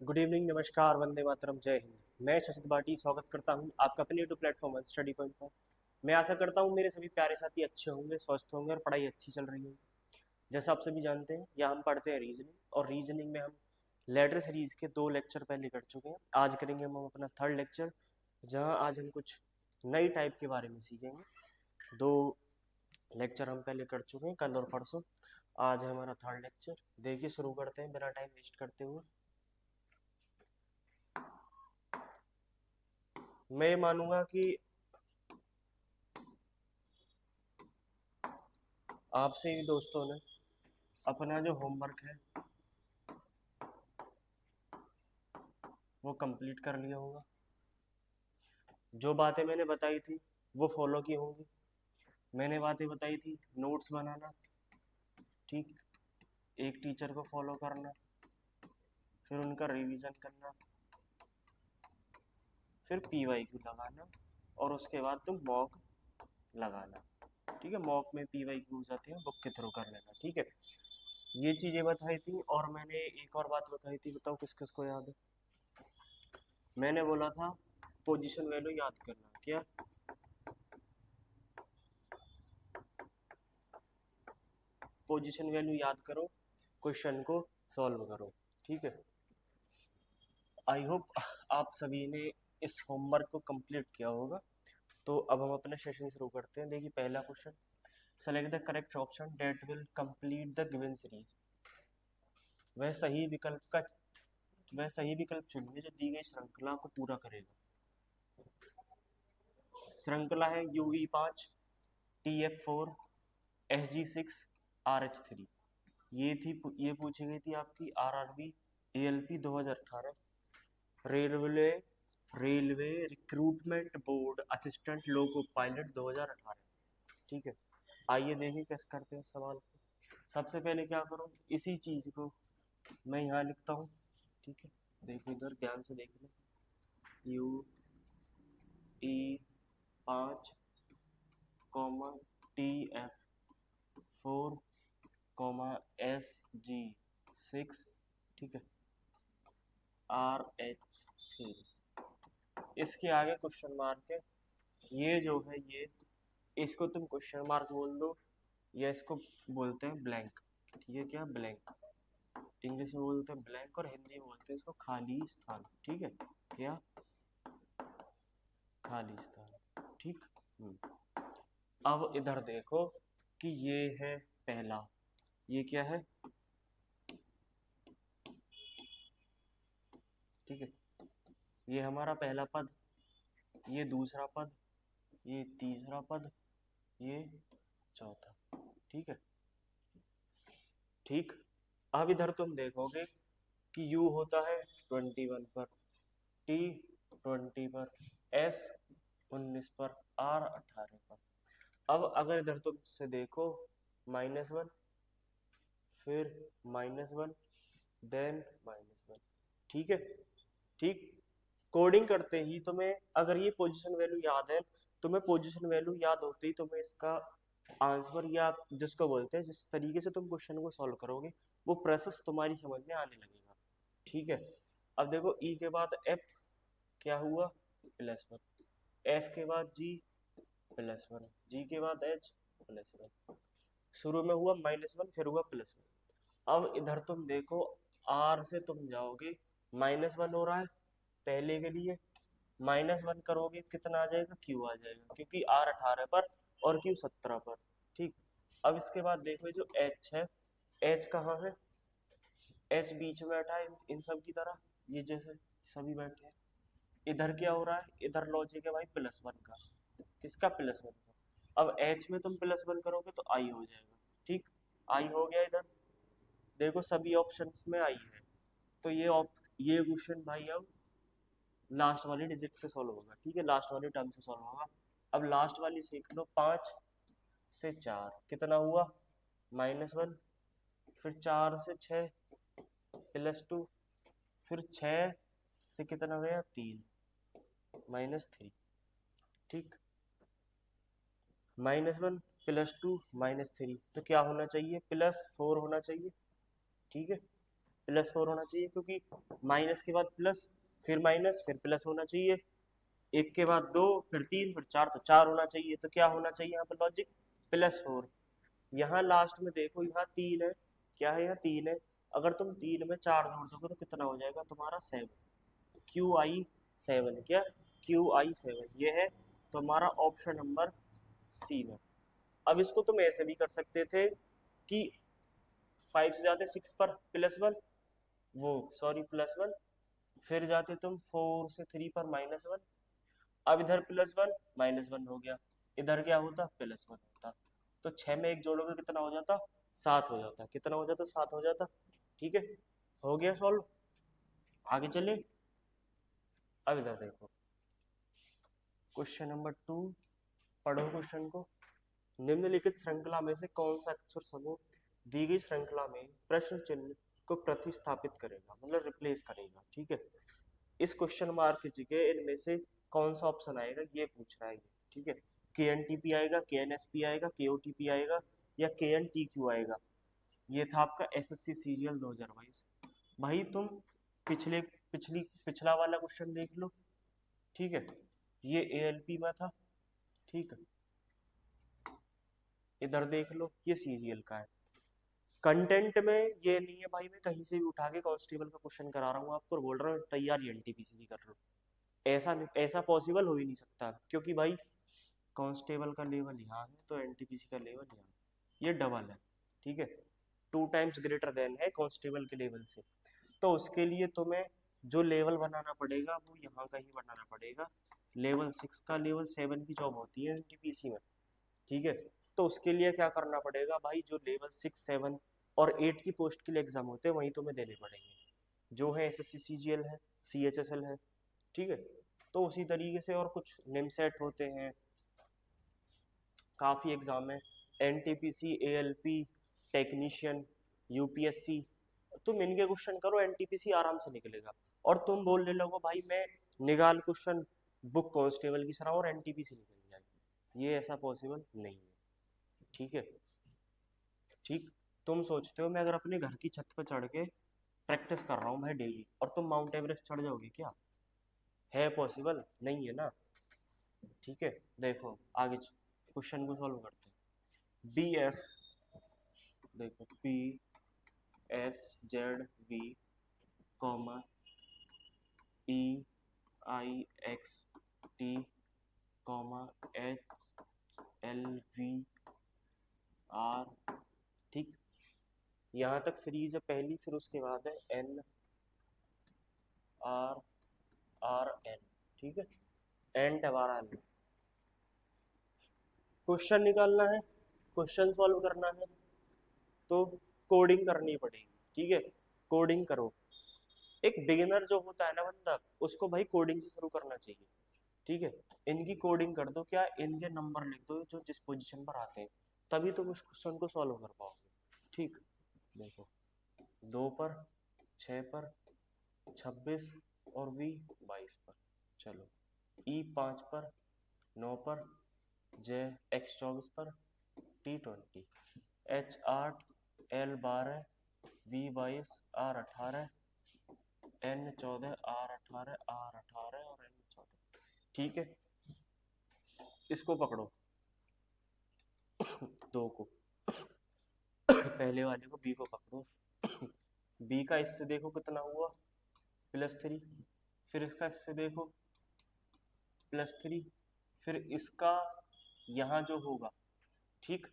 Good evening, नमस्कार, वंदे मातरम, जय हिंद। मैं शशित भाटी स्वागत करता हूं आपका अपने YouTube platform one study point पर। मैं आशा करता हूं मेरे सभी प्यारे साथी अच्छे होंगे, स्वस्थ होंगे और पढ़ाई अच्छी चल रही होगी। जैसा आप सभी जानते हैं, यहाँ हम पढ़ते हैं रीजनिंग, और रीजनिंग में हम लेटर सीरीज के 2 लेक्चर पहले कर चुके हैं। आज करेंगे हम अपना थर्ड लेक्चर, जहाँ आज हम कुछ नई टाइप के बारे में सीखेंगे। 2 लेक्चर हम पहले कर चुके हैं, कल और परसों। आज है हमारा थर्ड लेक्चर। देखिए, शुरू करते हैं बिना टाइम वेस्ट करते हुए। मैं मानूंगा कि आपसे भी दोस्तों ने अपना जो होमवर्क है वो कंप्लीट कर लिया होगा। जो बातें मैंने बताई थी वो फॉलो की होंगी। मैंने बातें बताई थी नोट्स बनाना, ठीक, एक टीचर को फॉलो करना, फिर उनका रिवीजन करना, फिर PYQ लगाना, और उसके बाद तुम मॉक लगाना। ठीक है, मॉक में PYQs आते हैं, बुक के थ्रू कर लेना। ठीक है, ये चीज़ें बताई थी। और मैंने एक और बात बताई थी, बताओ किस किस को याद है। मैंने बोला था पोजीशन वैल्यू याद करना। क्या? पोजीशन वैल्यू याद करो, क्वेश्चन को सॉल्व करो। ठीक है, आई होप आप सभी ने इस होमवर्क को कंप्लीट किया होगा। तो अब हम अपने सेशन शुरू करते हैं। देखिए, पहला question, select the correct option that will complete the given series. वह सही विकल्प का वह सही विकल्प चुनिए जो दी गई श्रृंखला को पूरा करेगा। श्रृंखला है UE5, TF4, SG6, RH3। ये पूछी गई थी आपकी RRB ALP 2018, railway railway recruitment board assistant loco pilot 2018। ठीक है, आइए देखिए कैसे करते हैं सवाल को। सबसे पहले क्या करूँ, इसी चीज को मैं यहाँ लिखता हूँ। ठीक है, देखो इधर ध्यान से देख लें। UE5, TF4, SG6, ठीक है, RH3। इसके आगे क्वेश्चन मार्क है। ये जो है, ये इसको तुम क्वेश्चन मार्क बोल दो, या इसको बोलते हैं ब्लैंक। ये क्या? ब्लैंक। इंग्लिश में बोलते हैं ब्लैंक, और हिंदी में बोलते हैं इसको खाली स्थान। ठीक है, क्या? खाली स्थान। ठीक। अब इधर देखो कि ये है पहला, ये क्या है? ठीक है, ये हमारा पहला पद, ये दूसरा पद, ये तीसरा पद, ये चौथा। ठीक है, ठीक। अब इधर तुम देखोगे कि U होता है 21 पर, T 20 पर, S 19 पर, R 18 पर। अब अगर इधर तुम से देखो, -1, फिर -1, देन -1। ठीक है, ठीक। कोडिंग करते ही तुम्हें अगर ये पोजीशन वैल्यू याद है, तुम्हें पोजीशन वैल्यू याद होते ही तुम्हें इसका आंसर, या जिसको बोलते हैं, जिस तरीके से तुम क्वेश्चन को सॉल्व करोगे, वो प्रोसेस तुम्हारी समझ में आने लगेगा। ठीक है, अब देखो, E के बाद F क्या हुआ? +1। F के बाद G +1। G के बाद H +1। शुरू में हुआ -1, फिर हुआ +1। अब इधर तुम देखो, R से तुम जाओगे, -1 हो रहा है पहले के लिए, -1 करोगे कितना आ जाएगा? Q आ जाएगा, क्योंकि R 18 पर और Q 17 पर। ठीक। अब इसके बाद देखो, जो H है, H कहाँ है? H बीच में बैठा है इन सब की तरह, ये जैसे सभी बैठे हैं। इधर क्या हो रहा है? इधर लॉजिक है भाई +1 का। किसका? +1 का। अब H में तुम +1 करोगे तो I हो जाएगा। ठीक, I हो गया। इधर देखो, सभी ऑप्शंस में I है, तो ये क्वेश्चन भाई अब लास्ट वाली डिजिट से सॉल्व होगा। ठीक है, लास्ट वाली टर्म से सॉल्व होगा। अब लास्ट वाली सीख लो, 5 से 4 कितना हुआ? -1, फिर 4 से 6 +2, फिर 6 से कितना गया? 3, -3। ठीक, -1 +2 -3, तो क्या होना चाहिए? +4 होना चाहिए। ठीक है, +4 होना चाहिए, क्योंकि माइनस के बाद प्लस, फिर माइनस, फिर प्लस होना चाहिए। एक के बाद 2, फिर 3, फिर 4, तो 4 होना चाहिए। तो क्या होना चाहिए यहाँ पर लॉजिक? +4। यहाँ लास्ट में देखो, यहाँ 3 है, क्या है, यहाँ 3 है। अगर तुम 3 में 4 जोड़ दोगे तो कितना हो जाएगा तुम्हारा? 7। QI 7, क्या? QI 7 ये है तुम्हारा ऑप्शन नंबर सी में। अब इसको तुम ऐसे भी कर सकते थे कि 5 से जाते 6 पर +1, वो सॉरी +1, फिर जाते तुम 4 से 3 पर -1। अब इधर +1 -1 हो गया, इधर क्या होता? +1 होता। तो 6 में 1 जोड़ोगे कितना हो जाता? 7 हो जाता। कितना हो जाता? 7 हो जाता। ठीक है, हो गया सॉल्व। आगे चले। अब इधर देखो, क्वेश्चन नंबर 2, पढ़ो क्वेश्चन को। निम्नलिखित श्रृंखला में से कौन सा अक्षर समूह दी गई श्रृंखला में प्रश्न चिन्ह को प्रतिस्थापित करेगा, मतलब रिप्लेस करेगा? ठीक है, इस क्वेश्चन मार्क की जगह इनमें से कौन सा ऑप्शन आएगा ये पूछ रहा है। ठीक है, KNTP आएगा, KNSP आएगा, KOTP आएगा, या KNTQ आएगा। ये था आपका SSC सीरियल 2022। भाई तुम पिछला वाला क्वेश्चन देख लो। ठीक है, ये ALP में था। ठीक है, इधर देख लो, ये CGL का है। कंटेंट में ये नहीं है भाई, मैं कहीं से भी उठा के कांस्टेबल का क्वेश्चन करा रहा हूँ आपको, बोल रहा हूँ तैयारी NTPC की कर लो। ऐसा पॉसिबल हो ही नहीं सकता, क्योंकि भाई कांस्टेबल का लेवल यहाँ है तो NTPC का लेवल यहाँ, ये डबल है। ठीक है, 2 टाइम्स ग्रेटर देन है कांस्टेबल के लेवल से। तो उसके लिए तुम्हें जो लेवल बनाना पड़ेगा वो यहाँ का ही बनाना पड़ेगा। लेवल 6 का लेवल 7 की जॉब होती है NTPC में। ठीक है, तो उसके लिए क्या करना पड़ेगा भाई, जो लेवल 6, 7 और 8 की पोस्ट के लिए एग्जाम होते हैं वही तुम्हें देने पड़ेंगे, जो है SSC CGL है, CHSL है। ठीक है, तो उसी तरीके से और कुछ निमसेट होते हैं, काफ़ी एग्जाम है, NTPC, ALP, टेक्नीशियन, UPSC। तुम इनके क्वेश्चन करो, NTPC आराम से निकलेगा। और तुम बोल ले लोगो भाई मैं निकाल क्वेश्चन बुक कांस्टेबल की सराह और NTPC निकल जाएगी, ये ऐसा पॉसिबल नहीं है। ठीक है, ठीक, तुम सोचते हो मैं अगर अपने घर की छत पर चढ़ के प्रैक्टिस कर रहा हूँ भाई डेली, और तुम माउंट एवरेस्ट चढ़ जाओगे क्या? है पॉसिबल? नहीं है ना। ठीक है, देखो आगे क्वेश्चन को सॉल्व करते हैं। BF, देखो PFZV, EIXT, HLVR। ठीक, यहाँ तक सीरीज है पहली, फिर उसके बाद है NRRN। ठीक है, NRRN। क्वेश्चन निकालना है, क्वेश्चन सॉल्व करना है, तो कोडिंग करनी पड़ेगी। ठीक है, कोडिंग करो। एक बिगिनर जो होता है ना बंदा, उसको भाई कोडिंग से शुरू करना चाहिए। ठीक है, इनकी कोडिंग कर दो, क्या इनके नंबर लिख दो जो जिस पोजीशन पर आते हैं, तभी तुम उस क्वेश्चन को सॉल्व कर पाओगे। ठीक, देखो 2 पर, 6 पर, 26 और V 22 पर। चलो E 5 पर, 9 पर, J X 24 पर, T 20, H 8, L 12, V 22, R 18, N 14, R 18, R 18 और N 14। ठीक है, इसको पकड़ो 2 को, पहले वाले को B को पकड़ो। B का इससे देखो कितना हुआ, +3, फिर इसका इससे देखो +3, फिर इसका यहाँ जो होगा, ठीक,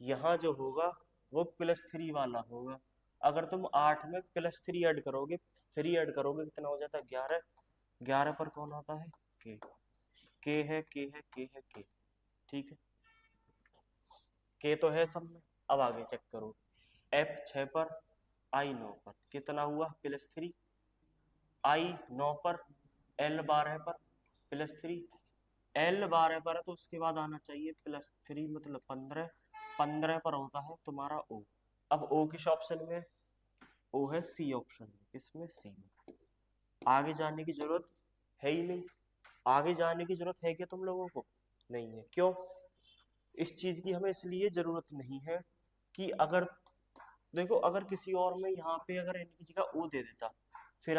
यहाँ जो होगा वो +3 वाला होगा। अगर तुम 8 में +3 ऐड करोगे, 3 ऐड करोगे, कितना हो जाता है? 11। 11 पर कौन आता है? K। K है, K है, K है, K। ठीक है, K तो है सब में। अब आगे चेक करो, F 6 पर, I 9 पर, कितना हुआ? +3। I 9 पर, L 12 पर, +3। L 12 पर है तो उसके बाद आना चाहिए +3, मतलब 15। 15 पर होता है तुम्हारा O। अब O किस ऑप्शन में? O है C ऑप्शन में। किसमें? C में। आगे जाने की जरूरत है ही नहीं। आगे जाने की जरूरत है क्या तुम लोगों को? नहीं है। क्यों? इस चीज की हमें इसलिए जरूरत नहीं है कि अगर देखो अगर किसी और में यहाँ पे अगर n की जगह o दे देता, फिर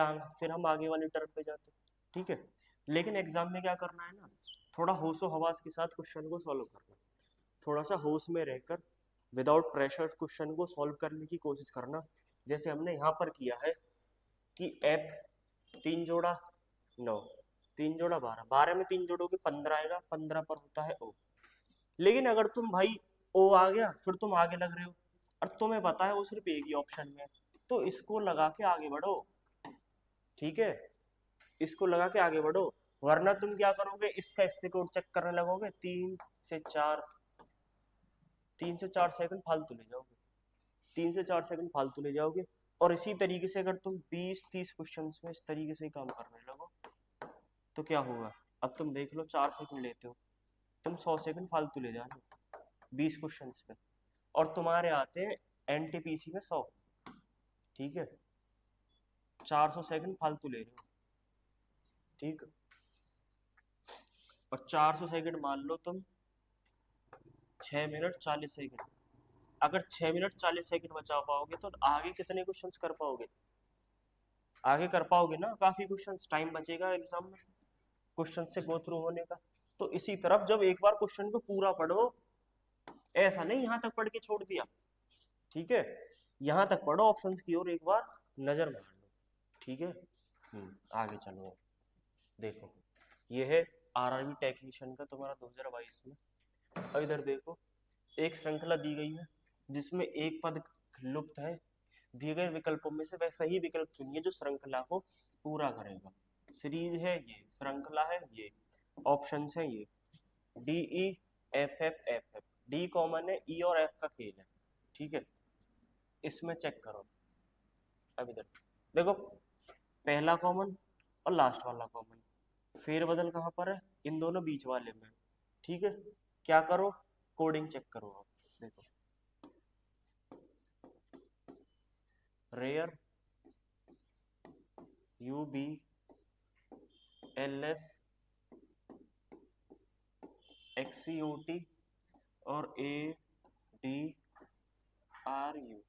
हम आगे वाली टर्म पे जाते, ठीक है। लेकिन एग्जाम में क्या करना है ना, थोड़ा होशो हवास के साथ क्वेश्चन को सॉल्व करना, थोड़ा सा होश में रहकर विदाउट प्रेशर क्वेश्चन को सॉल्व करने की कोशिश करना। जैसे हमने यहाँ पर किया है कि f 3 जोड़ा 9, 3 जोड़ा 12, 12 में 3 जोड़ोगे 15 आएगा, 15 पर होता है o। लेकिन अगर तुम भाई o आ गया फिर तुम आगे लग रहे हो और तुम्हें पता है वो सिर्फ एक ही ऑप्शन में, तो इसको लगा के आगे बढ़ो, ठीक है, इसको लगा के आगे बढ़ो। वरना तुम क्या करोगे, इसका इससे कोड चेक करने लगोगे, 3 से 4 सेकंड फालतू ले जाओगे, 3 से 4 सेकंड फालतू ले जाओगे। और इसी तरीके से अगर तुम 20-30 क्वेश्चन में इस तरीके से काम करने लगो तो क्या होगा, अब तुम देख लो 4 सेकंड लेते हो, तुम 100 सेकंड फालतू ले जा रहे हो 20 क्वेश्चन में, और तुम्हारे आते हैं एनटीपीसी में 100, ठीक है, 400 सेकंड फालतू ले रहे हो, ठीक। और 400 सेकंड मान लो तुम 6 मिनट 40 सेकंड, अगर 6 मिनट 40 सेकंड बचा पाओगे तो आगे कितने क्वेश्चंस कर पाओगे, आगे कर पाओगे ना काफी क्वेश्चंस, टाइम बचेगा एग्जाम में क्वेश्चन से गो थ्रू होने का। तो इसी तरफ जब एक बार क्वेश्चन को पूरा पढ़ो, ऐसा नहीं यहाँ तक पढ़ के छोड़ दिया, ठीक है, यहाँ तक पढ़ो, ऑप्शंस की ओर एक बार नजर मार लो, ठीक है। आगे चलो, देखो ये है आरआरबी टेक्नीशियन का तुम्हारा 2022 में। अब इधर देखो, एक श्रृंखला दी गई है जिसमें एक पद लुप्त है, दिए गए विकल्पों में से वह सही विकल्प चुनिए जो श्रृंखला को पूरा करेगा। सीरीज है ये, श्रृंखला है ये, ऑप्शंस है ये D E F F F F, D common है, ई और एफ का खेल है, ठीक है। इसमें चेक करो, अब इधर देखो, पहला कॉमन और लास्ट वाला कॉमन, फेरबदल कहाँ पर है, इन दोनों बीच वाले में, ठीक है। क्या करो, कोडिंग चेक करो आप, देखो rare U B L S X C O T और ए डी आर यू,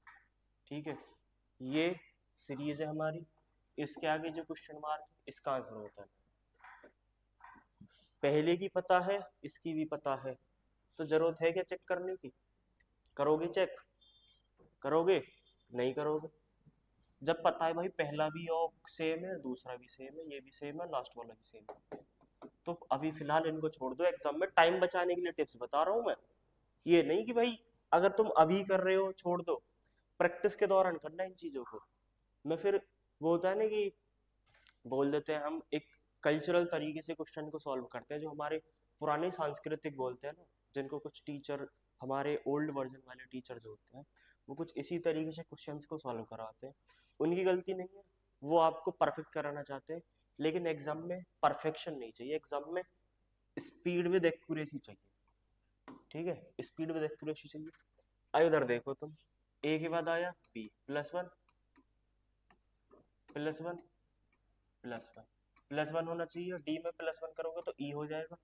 ठीक है, ये सीरीज है हमारी। इसके आगे जो क्वेश्चन मार्क इसका आंसर होता है, पहले की पता है इसकी भी पता है, तो जरूरत है क्या चेक करने की, करोगे चेक, करोगे नहीं करोगे, जब पता है भाई पहला भी सेम है, दूसरा भी सेम है, ये भी सेम है, लास्ट वाला भी सेम है, तो अभी फिलहाल इनको छोड़ दो, एग्जाम में टाइम बचाने के लिए टिप्स बता रहा हूं मैं, ये नहीं कि भाई अगर तुम अभी कर रहे हो छोड़ दो, प्रैक्टिस के दौरान करना इन चीजों को। मैं फिर वो होता है ना कि बोल देते हैं हम एक कल्चरल तरीके से क्वेश्चन को सॉल्व करते हैं, जो हमारे पुराने सांस्कृतिक बोलते हैं ना, जिनको कुछ टीचर, हमारे ओल्ड वर्जन वाले टीचर जो होते हैं वो कुछ इसी तरीके से क्वेश्चंस को सॉल्व कराते हैं, उनकी गलती नहीं है, वो आपको परफेक्ट कराना चाहते हैं, लेकिन एग्जाम में परफेक्शन नहीं चाहिए, एग्जाम में स्पीड विद एक्यूरेसी चाहिए, ठीक है, स्पीड विद एक्यूरेसी चाहिए। अब इधर देखो तुम, ए के बाद आया बी, +1 +1 +1 +1 होना चाहिए, डी में +1 करोगे तो ई हो जाएगा,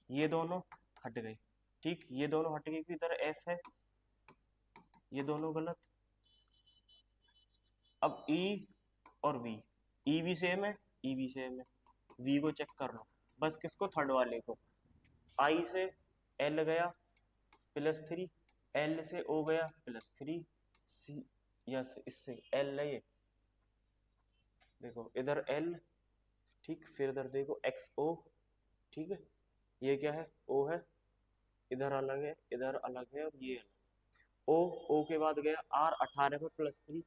ये दोनों हट गए, ठीक, ये दोनों हट गए, इधर एफ है, ये दोनों गलत। अब ई और वी, ई भी सेम है, ई भी सेम है, वी को चेक कर लो, बस किसको, थर्ड वाले को, आई से एल गया +3, एल से ओ गया +3, सी यस इससे एल है, ये देखो इधर एल, ठीक, फिर इधर देखो एक्स ओ, ठीक है, ये क्या है, ओ है, इधर अलग है, इधर अलग है, और ये अलग, ओ, ओ के बाद गया आर, 18 पर +3,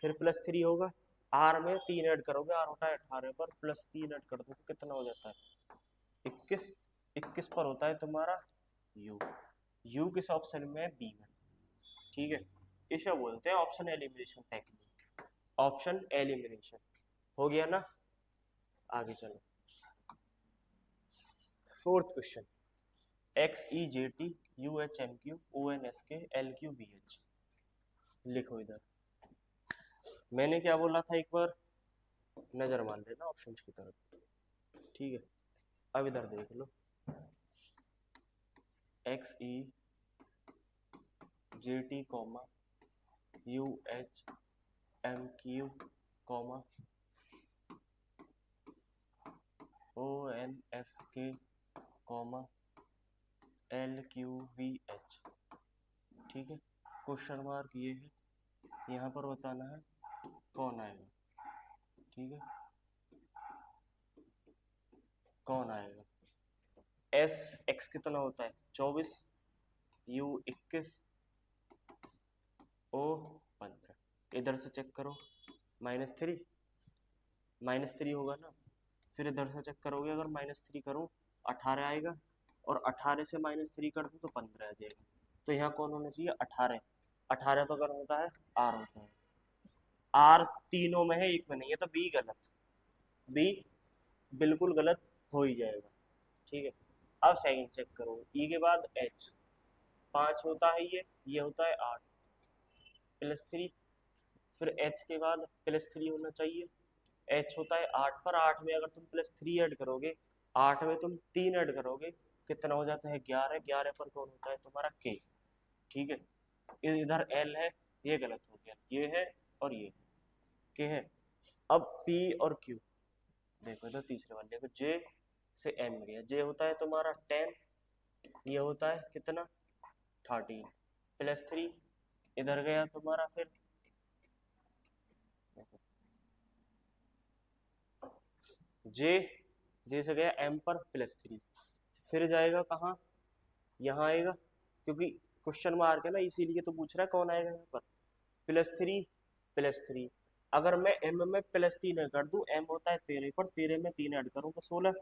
फिर +3 होगा, आर में 3 ऐड करोगे, आर होता है 18 पर, +3 ऐड कर दो तो कितना हो जाता है 21, 21 पर होता है तुम्हारा यू, यू किस ऑप्शन में है, बी में, ठीक है। इसे बोलते हैं option elimination technique, option elimination, हो गया ना। आगे चलो, fourth question, X E J T U H M Q O N S K L Q B H, लिखो इधर, मैंने क्या बोला था एक बार नजर मान लेना ऑप्शन की तरफ, ठीक है। अब इधर देख लो, X E J T comma UHMQ comma ONSK comma LQVH। ठीक है, क्वेश्चन मार्क ये है, यहाँ पर बताना है कौन आएगा। ठीक है, कौन आएगा। एस एक्स कितना होता है 24, U 21, O 15। इधर से चेक करो -3 होगा ना, फिर इधर से चेक करोगे अगर -3 करो 18 आएगा, और 18 से -3 कर दो तो 15 आ जाएगा। तो यहाँ कौन होना चाहिए 18। 18 तो अगर होता है R होता है, R तीनों में है एक में नहीं है, तो B गलत, B बिल्कुल गलत हो ही जाएगा। ठीक है, अब सेकंड चेक करो, E के बाद H 5 होता है, ये होता है 8 +3, फिर H के बाद +3 होना चाहिए, H होता है 8 पर, 8 में अगर तुम +3 ऐड करोगे, 8 में तुम 3 ऐड करोगे, कितना हो जाता है 11, 11 पर कौन होता है तुम्हारा K। ठीक है, इधर L है, ये गलत हो गया, ये है और ये K है। अब P और Q देखो, इधर तीसरे वाले को J से M गया, J होता है तुम्हारा 10, ये होता है कितना 13 +3, इधर गया तुम्हारा फिर J से गया M पर +3, फिर जाएगा कहाँ, यहाँ आएगा, क्योंकि क्वेश्चन मार्क है ना, इसीलिए तो पूछ रहा है कौन आएगा यहाँ पर +3। अगर मैं M में +3 कर दूं, M होता है 13 पर, 13 में 3 ऐड करूँ तो 16,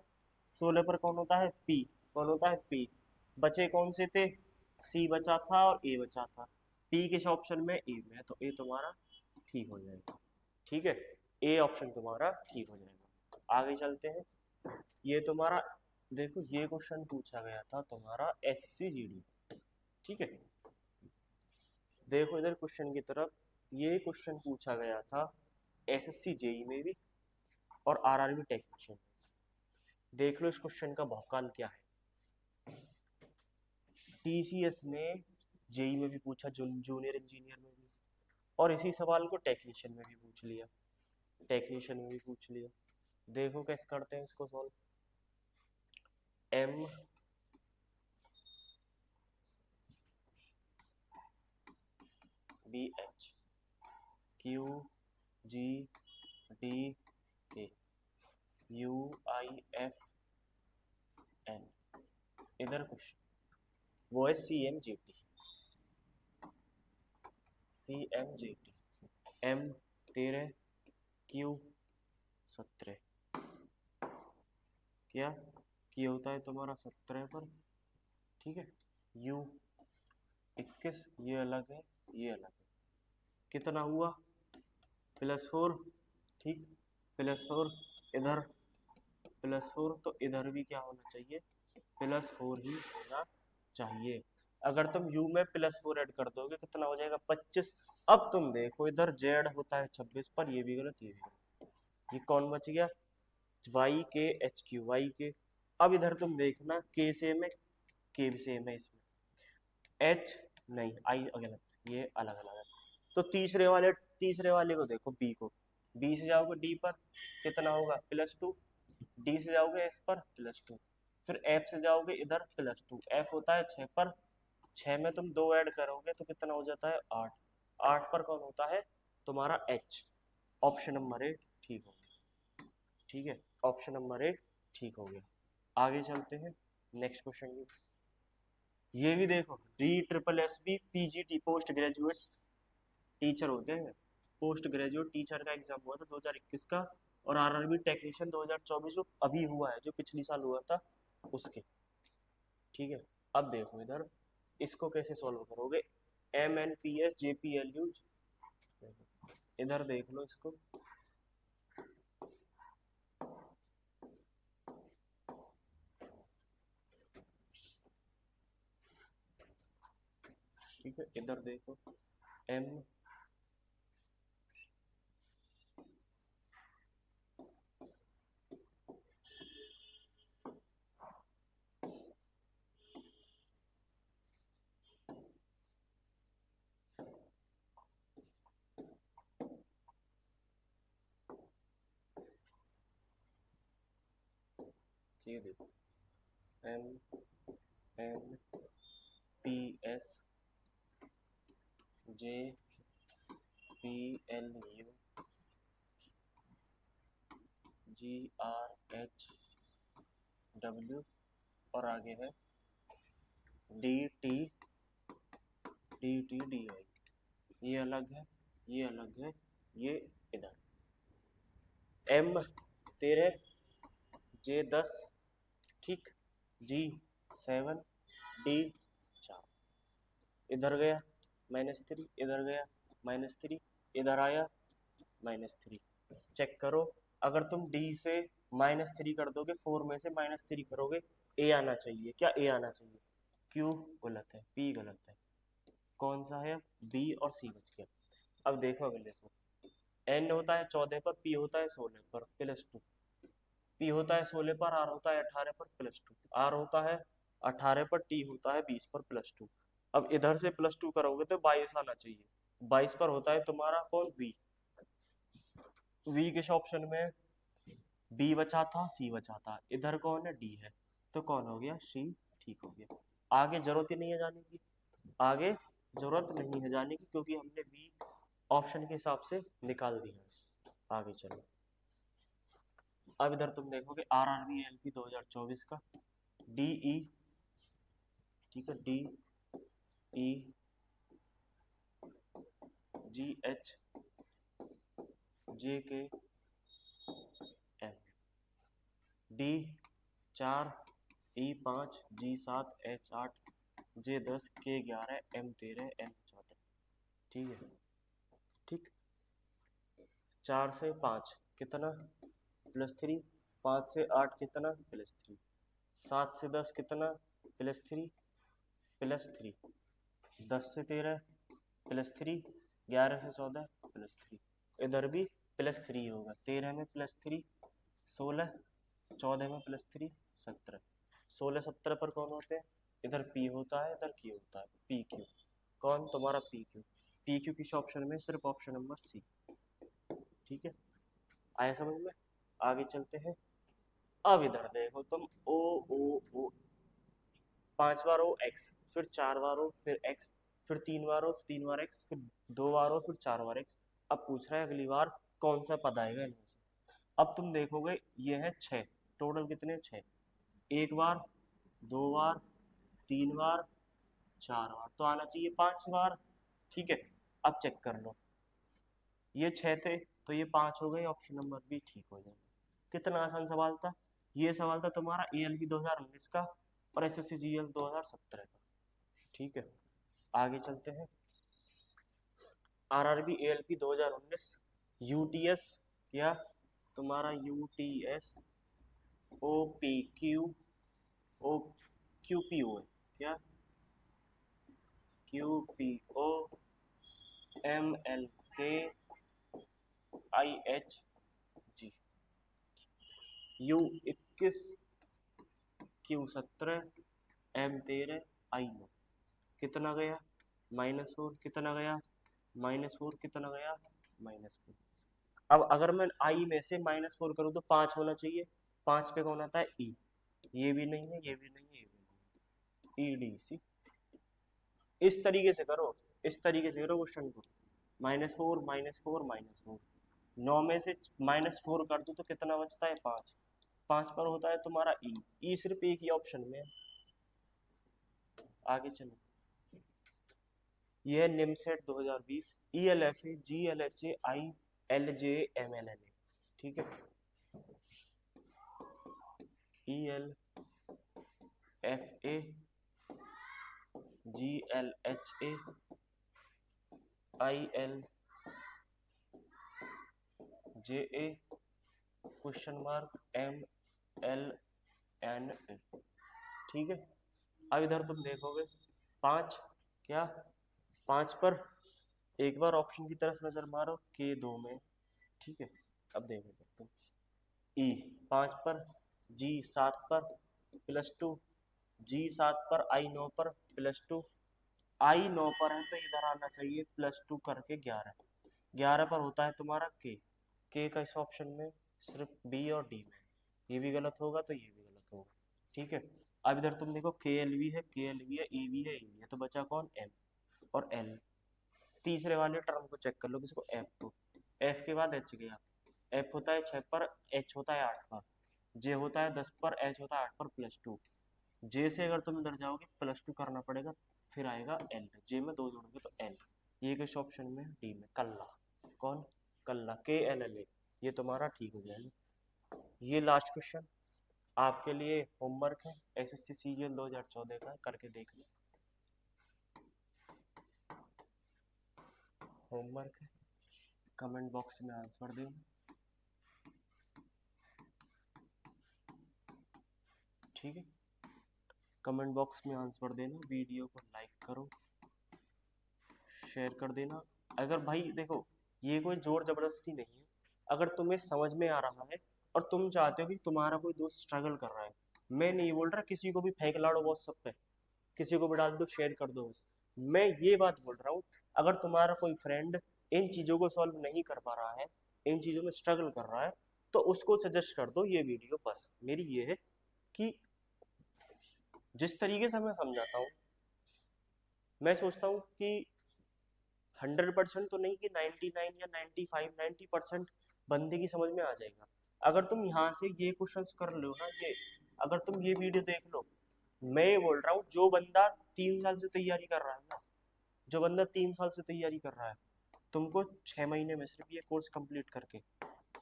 16 पर कौन होता है P, कौन होता है P। बचे कौन से थे, C बचा था और A बचा था, P किस ऑप्शन में, A में है, तो A तुम्हारा ठीक हो जाएगा। ठीक है, A ऑप्शन तुम्हारा ठीक हो जाएगा। आगे चलते हैं, ये तुम्हारा देखो, ये क्वेश्चन पूछा गया था तुम्हारा SCGD। ठीक है, देखो इधर क्वेश्चन की तरफ, ये क्वेश्चन पूछा गया था SSC JEE में भी और RRB टेक्नीशियन। देख लो इस क्वेश्चन का भौकाल क्या है। TCS ने JEE में भी पूछा, जूनियर इंजीनियर में भी, और इसी सवाल को टेक्नीशियन में भी पूछ लिया, टेक्नीशियन में भी पूछ लिया। देखो कैसे करते हैं इसको solve. M B H Q G D K U I F N, इधर क्वेश्चन वो है CMJT, M 13 Q 17, क्या Q होता है तुम्हारा 17 पर। ठीक है, U 21, ये अलग है, ये अलग है, कितना हुआ +4। ठीक, +4, इधर +4, तो इधर भी क्या होना चाहिए +4 ही होना चाहिए। अगर तुम U में +4 ऐड कर दोगे कितना हो जाएगा 25। अब तुम देखो इधर Z होता है 26 पर, ये भी गलत, ये भी गलत, ये कौन बच गया YKHQ, YK। अब इधर तुम देखना K सेम है, K भी सेम है, इसमें H नहीं, I गलत, ये अलग अलग है। तो तीसरे वाले को देखो, B को, B से जाओगे D पर कितना होगा +2, D से जाओगे S पर +2, फिर F से जाओगे इधर +2, F होता है 6 पर, 6 में तुम 2 ऐड करोगे तो कितना हो जाता है 8, 8 पर कौन होता है तुम्हारा H। ऑप्शन नंबर ए ठीक हो गया। ठीक है, ऑप्शन नंबर ए ठीक हो गया। आगे चलते हैं नेक्स्ट क्वेश्चन की। ये भी देखो, DSSB PGT post graduate teacher होते हैं, पोस्ट ग्रेजुएट टीचर का एग्जाम हुआ था 2021 का, और RRB टेक्नीशियन 2024 जो अभी हुआ है, जो पिछली साल हुआ था उसके। ठीक है, अब देखो इधर इसको कैसे सॉल्व करोगे, MNPS JPLU, इधर देख लो इसको, ठीक है, इधर देखो M ये देखो MNPS JPLU GRHW और आगे है DTDI। ये अलग है, ये अलग है, ये इधर M13 J10 ठीक, G7 D4 इधर गया -3, इधर गया -3, इधर आया -3। चेक करो, अगर तुम D से -3 कर दोगे, 4 में से -3 करोगे, A आना चाहिए। क्या A आना चाहिए? Q गलत है, P गलत है, कौन सा है? B और C बच गया। अब देखो अगले को, N होता है 14 पर, P होता है 16 पर +2, P होता है 16 पर, R होता है 18 पर +2, R होता है 18 पर, T होता है 20 पर +2। अब इधर से +2 करोगे तो 22 आना चाहिए। 22 पर होता है तुम्हारा कौन? V किस ऑप्शन में? B बचा था, C बचा था, इधर कौन है? D है, तो कौन हो गया? C ठीक हो गया। आगे जरूरत ही नहीं है जाने की, आगे जरूरत नहीं है जाने की, क्योंकि हमने B ऑप्शन के हिसाब से निकाल दिया। आगे चलो, अब इधर तुम देखोगे RRB LP 2024 का DE, ठीक है, DE GH JKM D4 E5 G7 H8 J10 K11 M13 M14, ठीक है, ठीक। 4 से 5 कितना? +3, 5 से 8 कितना? +3, 7 से 10 कितना? +3 +3, 10 से 13 +3, 11 से 14 +3, इधर भी +3 होगा, 13 में +3 16, 14 में +3 17, 16 17 पर कौन होते हैं? इधर P होता है, इधर Q होता है, PQ। कौन तुम्हारा? PQ। PQ किस ऑप्शन में? सिर्फ ऑप्शन नंबर C, ठीक है, आया समझ में? आगे चलते हैं। अब इधर देखो तुम, O 5 बार O X, फिर 4 बार O, फिर X, फिर 3 बार O, 3 बार X, फिर 2 बार O, फिर 4 बार X। अब पूछ रहा है अगली बार कौन सा पद आएगा इनमें से। अब तुम देखोगे ये है 6, टोटल कितने? 6, 1 बार, 2 बार, 3 बार, 4 बार, तो आना चाहिए 5 बार, ठीक है। अब चेक कर लो, ये 6 थे तो ये 5 हो गए, ऑप्शन नंबर बी ठीक हो जाएगा। कितना आसान सवाल था। ये सवाल था तुम्हारा ALP 2019 का और SSC GL 2017 का, ठीक है। आगे चलते हैं। RRB ALP 2019 UTS, क्या तुम्हारा? UTS OPQ QPO है, क्या? QPO MLK IHG U21 Q17 M13 I9, कितना गया? -4, कितना गया? -4, कितना गया? -4। अब अगर मैं I में से -4 करूँ तो 5 होना चाहिए, 5 पे कौन आता है? E, ये भी नहीं है, ये भी नहीं है, ये भी नहीं है, EDC। इस तरीके से करो, इस तरीके से करो क्वेश्चन को, -4 -4 -4, 9 में से -4 कर दो तो कितना बचता है? 5, 5 पर होता है तुम्हारा E सिर्फ एक ही ऑप्शन में है। आगे चलो, यह NIMCET 2020 ELFA GLHA ILJ MLNA, ठीक है, ELFA GLHA ILJA question mark MLNA, ठीक है। अब इधर तुम देखोगे 5, क्या 5 पर एक बार ऑप्शन की तरफ नजर मारो, K2 में, ठीक है। अब देखो तुम E 5 पर, G7 पर +2, G7 पर, I9 पर +2, I9 पर है तो इधर आना चाहिए +2 करके 11, 11 पर होता है तुम्हारा K का इस ऑप्शन में सिर्फ B और D में, ये भी गलत होगा तो ये भी गलत होगा। ठीक है। अब इधर तुम देखो के एल वी है, के एल वी है, ई वी है, ई वी है, तो बचा कौन? एम और एल। तीसरे वाले टर्म को चेक कर लो, किसको? एफ को। एफ के बाद एच गया। एफ होता है 6 पर, एच होता है 8 पर, जे होता है 10 पर, एच होता है 8 पर प्लस 2। जे से अगर तुम इधर जाओगे प्लस 2 करना पड़ेगा, फिर आएगा एल। जे में 2 जोड़ोगे तो एल। ये किस ऑप्शन में? डी में, कल्ला। कौन? कल्ला, के एल एल ए। ये तुम्हारा ठीक हो जाएगा। ये लास्ट क्वेश्चन आपके लिए होमवर्क है, एसएससी सीजीएल 2014 का, करके देख लो। होमवर्क है, कमेंट बॉक्स में आंसर देना। ठीक है, कमेंट बॉक्स में आंसर देना, वीडियो को लाइक करो, शेयर कर देना। अगर भाई देखो, ये कोई जोर जबरदस्ती नहीं है, अगर तुम्हें समझ में आ रहा है और तुम चाहते हो कि तुम्हारा कोई दोस्त स्ट्रगल कर रहा है, मैं नहीं बोल रहा किसी को भी फेंक लाड़ो व्हाट्सएप पे, किसी को भी डाल दो, शेयर कर दो बस। मैं ये बात बोल रहा हूँ, अगर तुम्हारा कोई फ्रेंड इन चीजों को सॉल्व नहीं कर पा रहा है, इन चीजों में स्ट्रगल कर रहा है, तो उसको सजेस्ट कर दो ये वीडियो। बस मेरी ये है कि जिस तरीके से मैं समझाता हूँ, मैं सोचता हूँ कि 100% तो नहीं कि 99 या 95 90% बंदे की समझ में आ जाएगा। अगर तुम यहाँ से ये क्वेश्चंस कर लो ना, ये अगर तुम ये वीडियो देख लो, मैं ये बोल रहा हूँ जो बंदा 3 साल से तैयारी कर रहा है ना, जो बंदा 3 साल से तैयारी कर रहा है, तुमको 6 महीने में सिर्फ ये कोर्स कंप्लीट करके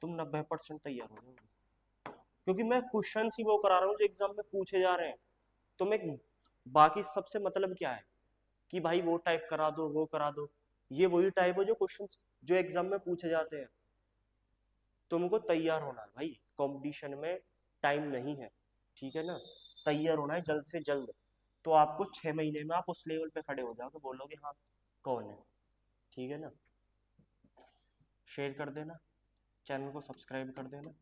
तुम 90% तैयार हो जाओगे। क्योंकि मैं क्वेश्चन ही वो करा रहा हूँ जो एग्जाम में पूछे जा रहे हैं। तो मैं बाकी सबसे मतलब क्या है कि भाई वो टाइप करा दो, वो करा दो, ये वही टाइप है जो क्वेश्चन जो एग्जाम में पूछे जाते हैं। तुमको तैयार होना है भाई, कंपटीशन में टाइम नहीं है, ठीक है ना? तैयार होना है जल्द से जल्द। तो आपको 6 महीने में आप उस लेवल पे खड़े हो जाओगे, बोलोगे हाँ कौन है। ठीक है ना? शेयर कर देना, चैनल को सब्सक्राइब कर देना।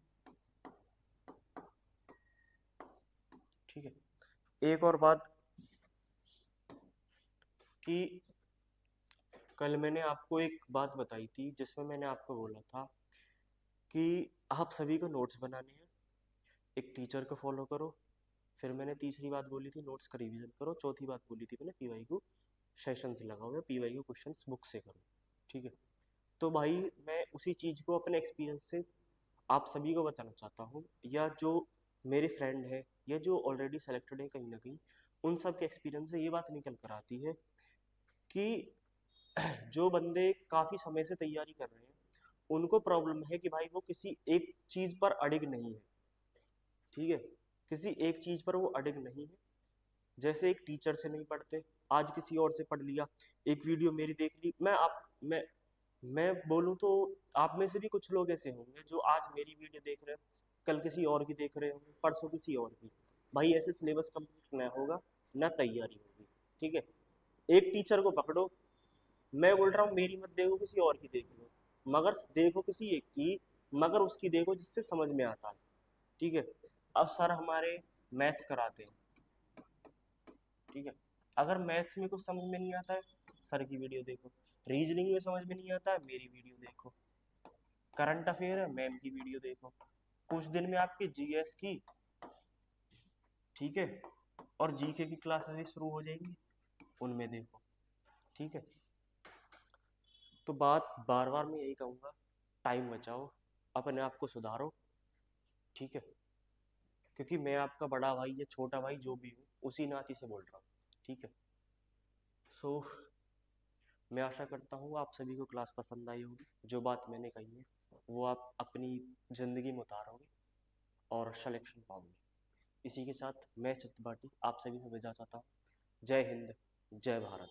ठीक है, एक और बात कि कल मैंने आपको एक बात बताई थी जिसमें मैंने आपको बोला था कि आप सभी को नोट्स बनाने हैं, एक टीचर को फॉलो करो। फिर मैंने तीसरी बात बोली थी नोट्स का रिवीजन करो। चौथी बात बोली थी मैंने पीवाई को सेशन से लगाओ या पीवाई को क्वेश्चंस बुक से करो। ठीक है, तो भाई मैं उसी चीज़ को अपने एक्सपीरियंस से आप सभी को बताना चाहता हूँ, या जो मेरे फ्रेंड है या जो ऑलरेडी सेलेक्टेड है कहीं ना कहीं, उन सब के एक्सपीरियंस से ये बात निकल कर आती है कि जो बंदे काफ़ी समय से तैयारी कर रहे हैं, उनको प्रॉब्लम है कि भाई वो किसी एक चीज़ पर अडिग नहीं है। ठीक है, किसी एक चीज़ पर वो अडिग नहीं है। जैसे एक टीचर से नहीं पढ़ते, आज किसी और से पढ़ लिया, एक वीडियो मेरी देख ली। मैं बोलूँ तो आप में से भी कुछ लोग ऐसे होंगे जो आज मेरी वीडियो देख रहे हैं, कल किसी और की देख रहे होंगे, परसों किसी और की। भाई ऐसे सिलेबस कंप्लीट ना होगा, ना तैयारी होगी। ठीक है, एक टीचर को पकड़ो, मैं बोल रहा हूँ मेरी मत देखो, किसी और की देख लो, मगर देखो किसी एक की, मगर उसकी देखो जिससे समझ में आता है। ठीक है, अब सर हमारे मैथ्स कराते हैं, ठीक है, अगर मैथ्स में कुछ समझ में नहीं आता है, सर की वीडियो देखो। रीजनिंग में समझ में नहीं आता है, मेरी वीडियो देखो। करंट अफेयर है, मैम की वीडियो देखो। कुछ दिन में आपकी जीएस की, ठीक है, और जीके की क्लासेस भी शुरू हो जाएंगी, उनमें देखो। ठीक है, तो बात बार बार मैं यही कहूँगा, टाइम बचाओ, अपने आप को सुधारो। ठीक है, क्योंकि मैं आपका बड़ा भाई या छोटा भाई जो भी हूँ, उसी नाती से बोल रहा हूँ। ठीक है, सो मैं आशा करता हूँ आप सभी को क्लास पसंद आई होगी। जो बात मैंने कही है वो आप अपनी ज़िंदगी में उतारोगे और सिलेक्शन पाओगे। इसी के साथ मैं चित्रपाटी आप सभी से विदा चाहता हूँ। जय हिंद, जय भारत।